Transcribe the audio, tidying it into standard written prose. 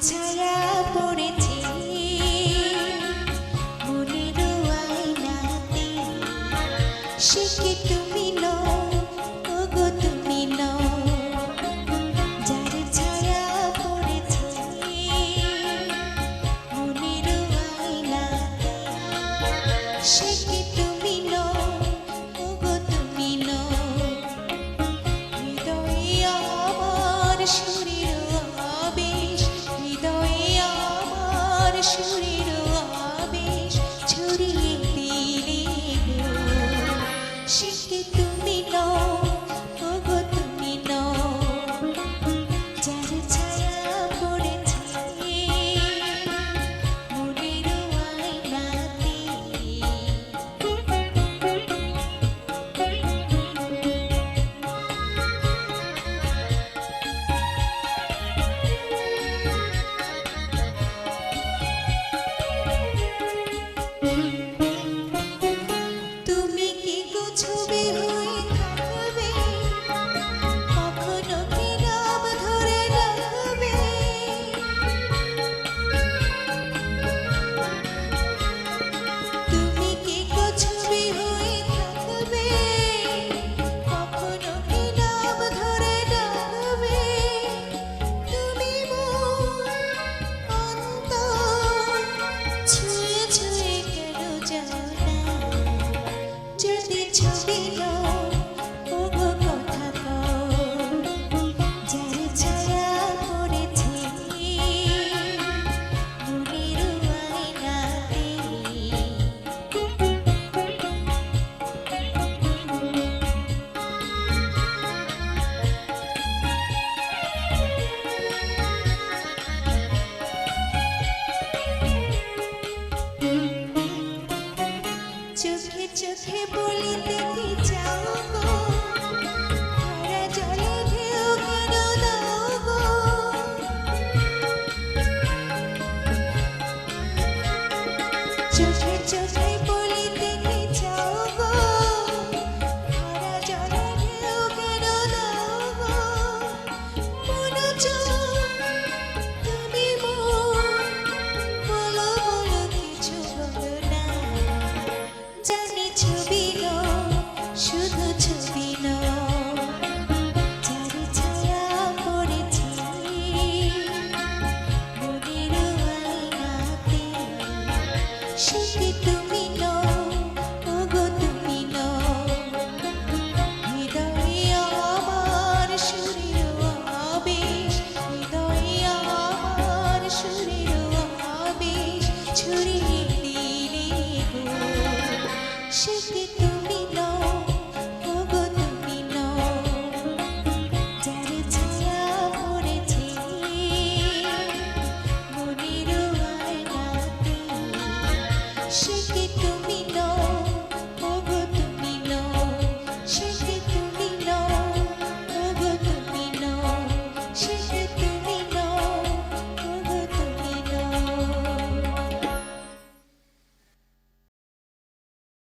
ছায়া পড়েছে মনের আয়নাতে, সে কি তুমি নও, ওগো তুমি নও, যার ছায়া পড়েছে মনের আয়নাতে, সে কি তুমি নও, ওগো তুমি নও, হৃদয়ে আমার সুরের আবেশ, হৃদয়ে আমার সুরের আবেশ ছড়িয়ে দিলে গো, সে কি তুমি নও, ওগো তুমি নও, যার ছায়া পড়েছে মনের আয়নাতে। তুমি কি গো ছবি হয়ে থাকবে, কখনো কি নাম ধরে রাখবে, তুমি কি গো ছবি হয়ে থাকবে, কখনো কি নাম ধরে রাখবে, তুমি মোর অন্তর ছুঁয়ে ছুঁয়ে কেন যাও না, যদি ছবি নও, ওগো কথা কও, যার ছায়া পড়েছে মনের আয়নাতে। চোখে চোখে বলিতে কি চাও গো, ভরা জলে ঢেউ কেন দাও গো, চোখে চোখে বলিতে কি চাও গো, ভরা জলে ঢেউ কেন দাও গো, মনো চোখ তুমি মোর, বলো বলো কিছু বলো না, জানি ছবি নও, শুধু ছবি নও, যার ছায়া পড়েছে মনের আয়নাতে, সে কি